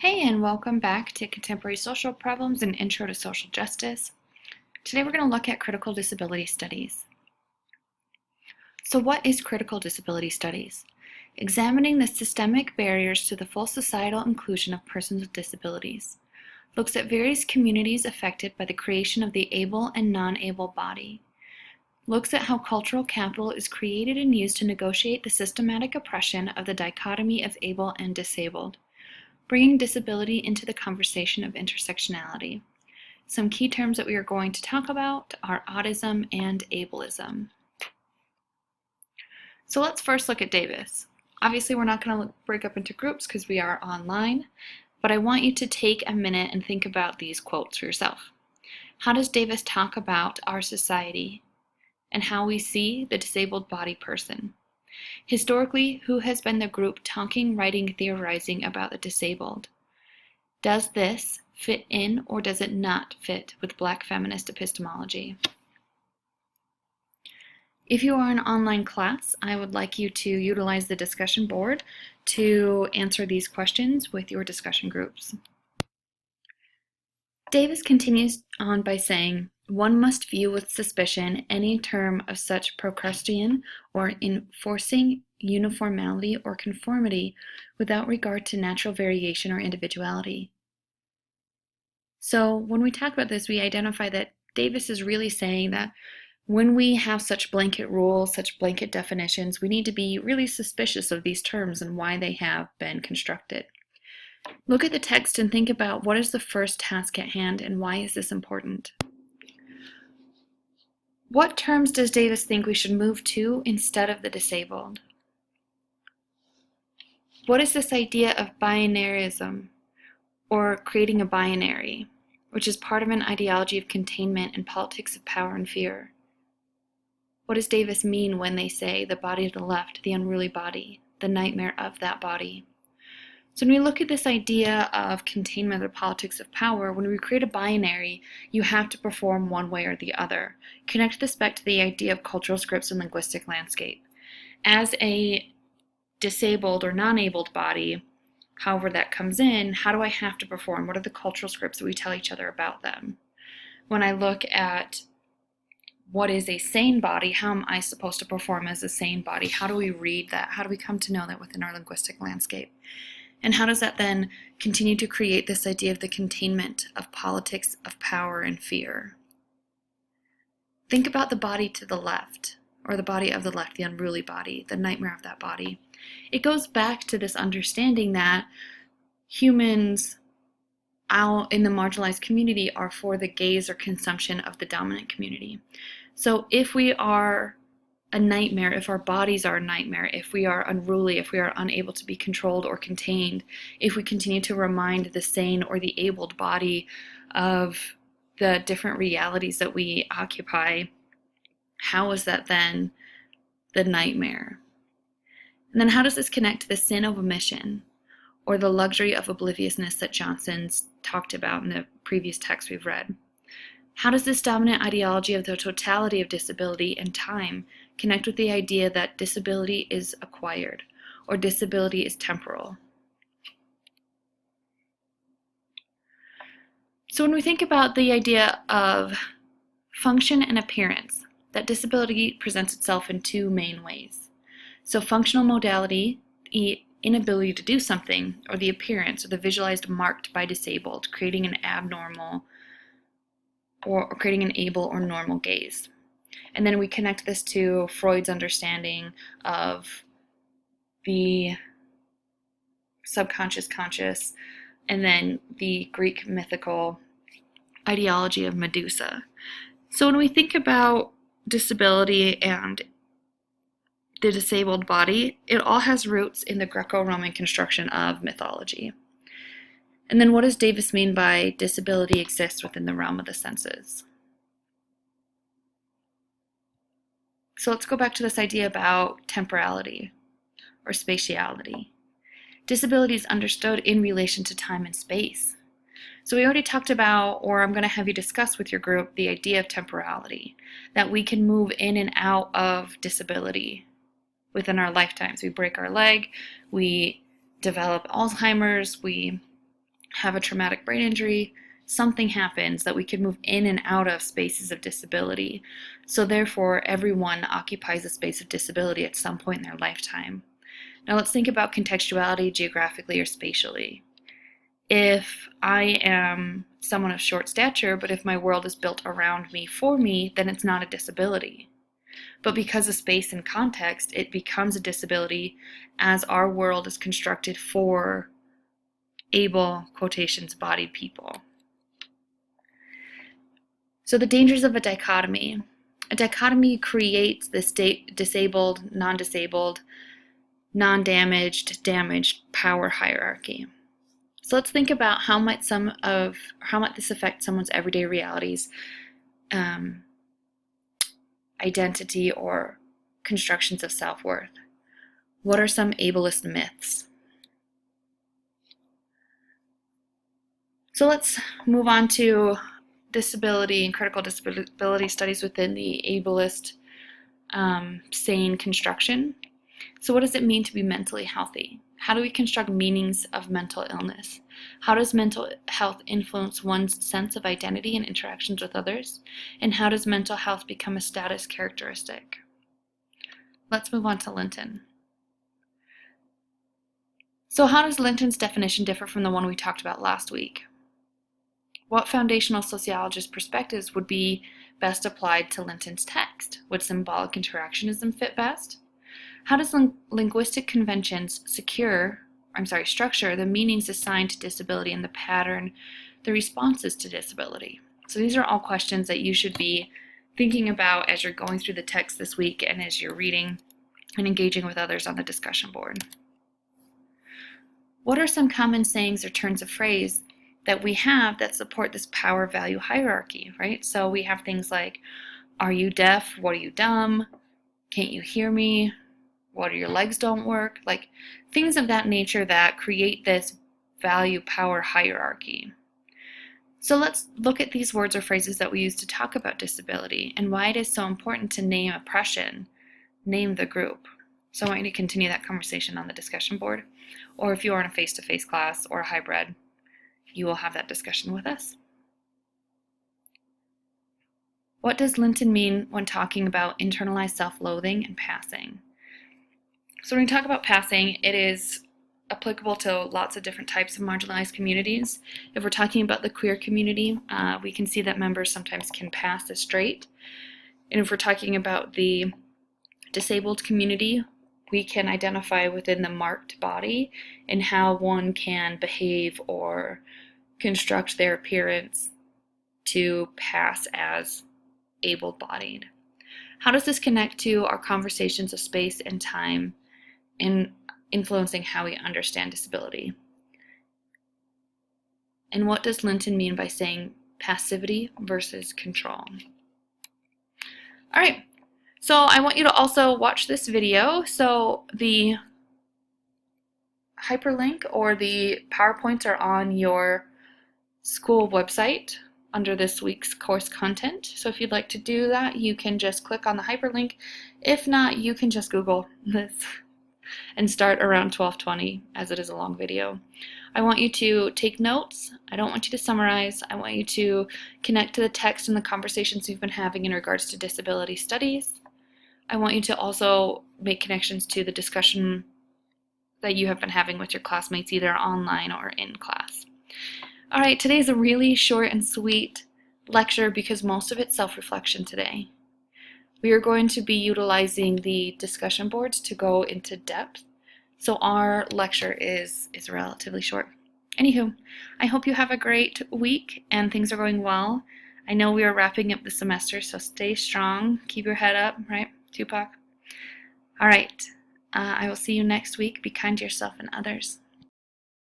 Hey, and welcome back to Contemporary Social Problems and Intro to Social Justice. Today we're going to look at critical disability studies. So what is critical disability studies? Examining the systemic barriers to the full societal inclusion of persons with disabilities. Looks at various communities affected by the creation of the able and non-able body. Looks at how cultural capital is created and used to negotiate the systematic oppression of the dichotomy of able and disabled. Bringing disability into the conversation of intersectionality. Some key terms that we are going to talk about are autism and ableism. So let's first look at Davis. Obviously, we're not going to break up into groups because we are online, but I want you to take a minute and think about these quotes for yourself. How does Davis talk about our society and how we see the disabled body person? Historically, who has been the group talking, writing, theorizing about the disabled? Does this fit in or does it not fit with Black feminist epistemology? If you are in an online class, I would like you to utilize the discussion board to answer these questions with your discussion groups. Davis continues on by saying, one must view with suspicion any term of such procrustion or enforcing uniformity or conformity without regard to natural variation or individuality. So when we talk about this, we identify that Davis is really saying that when we have such blanket rules, such blanket definitions, we need to be really suspicious of these terms and why they have been constructed. Look at the text and think about what is the first task at hand and why is this important? What terms does Davis think we should move to instead of the disabled? What is this idea of binarism, or creating a binary, which is part of an ideology of containment and politics of power and fear? What does Davis mean when they say the body of the left, the unruly body, the nightmare of that body? So when we look at this idea of containment or politics of power, when we create a binary, you have to perform one way or the other. Connect this back to the idea of cultural scripts and linguistic landscape. As a disabled or non-abled body, however that comes in, how do I have to perform? What are the cultural scripts that we tell each other about them? When I look at what is a sane body, how am I supposed to perform as a sane body? How do we read that? How do we come to know that within our linguistic landscape? And how does that then continue to create this idea of the containment of politics of power and fear? Think about the body to the left, or the body of the left, the unruly body, the nightmare of that body. It goes back to this understanding that humans out in the marginalized community are for the gaze or consumption of the dominant community. So if we are a nightmare, if our bodies are a nightmare, if we are unruly, if we are unable to be controlled or contained, if we continue to remind the sane or the abled body of the different realities that we occupy, how is that then the nightmare? And then how does this connect to the sin of omission or the luxury of obliviousness that Johnson's talked about in the previous text we've read? How does this dominant ideology of the totality of disability and time connect with the idea that disability is acquired or disability is temporal? So when we think about the idea of function and appearance, that disability presents itself in two main ways. So functional modality, the inability to do something, or the appearance or the visualized marked by disabled, creating an abnormal or creating an able or normal gaze. And then we connect this to Freud's understanding of the subconscious conscious, and then the Greek mythical ideology of Medusa. So when we think about disability and the disabled body, it all has roots in the Greco-Roman construction of mythology. And then what does Davis mean by disability exists within the realm of the senses? So let's go back to this idea about temporality or spatiality. Disability is understood in relation to time and space. So we already talked about, or I'm going to have you discuss with your group, the idea of temporality, that we can move in and out of disability within our lifetimes. We break our leg, we develop Alzheimer's, we have a traumatic brain injury, something happens that we could move in and out of spaces of disability. So therefore, everyone occupies a space of disability at some point in their lifetime. Now let's think about contextuality geographically or spatially. If I am someone of short stature, but if my world is built around me for me, then it's not a disability. But because of space and context, it becomes a disability as our world is constructed for able, quotations, bodied people. So the dangers of a dichotomy. A dichotomy creates this disabled, non-disabled, non-damaged, damaged power hierarchy. So let's think about how might this affect someone's everyday realities, identity, or constructions of self-worth. What are some ableist myths? So let's move on to disability and critical disability studies within the ableist sane construction. So what does it mean to be mentally healthy? How do we construct meanings of mental illness? How does mental health influence one's sense of identity and interactions with others? And how does mental health become a status characteristic? Let's move on to Linton. So how does Linton's definition differ from the one we talked about last week? What foundational sociologist perspectives would be best applied to Linton's text? Would symbolic interactionism fit best? How does linguistic conventions structure the meanings assigned to disability and the responses to disability? So these are all questions that you should be thinking about as you're going through the text this week and as you're reading and engaging with others on the discussion board. What are some common sayings or turns of phrase that we have that support this power value hierarchy, right? So we have things like, are you deaf? What are you dumb? Can't you hear me? What are your legs don't work? Like things of that nature that create this value power hierarchy. So let's look at these words or phrases that we use to talk about disability and why it is so important to name oppression, name the group. So I want you to continue that conversation on the discussion board, or if you are in a face-to-face class or a hybrid, you will have that discussion with us. What does Linton mean when talking about internalized self-loathing and passing? So when we talk about passing, it is applicable to lots of different types of marginalized communities. If we're talking about the queer community, we can see that members sometimes can pass as straight. And if we're talking about the disabled community, we can identify within the marked body and how one can behave or construct their appearance to pass as able-bodied. How does this connect to our conversations of space and time in influencing how we understand disability? And what does Linton mean by saying passivity versus control? All right, so I want you to also watch this video. So the hyperlink or the PowerPoints are on your school website under this week's course content. So if you'd like to do that, you can just click on the hyperlink. If not, you can just Google this and start around 12:20 as it is a long video. I want you to take notes. I don't want you to summarize. I want you to connect to the text and the conversations you've been having in regards to disability studies. I want you to also make connections to the discussion that you have been having with your classmates, either online or in class. All right, today's a really short and sweet lecture because most of it's self-reflection today. We are going to be utilizing the discussion boards to go into depth, so our lecture is relatively short. Anywho, I hope you have a great week and things are going well. I know we are wrapping up the semester, so stay strong, keep your head up, right, Tupac? All right, I will see you next week. Be kind to yourself and others.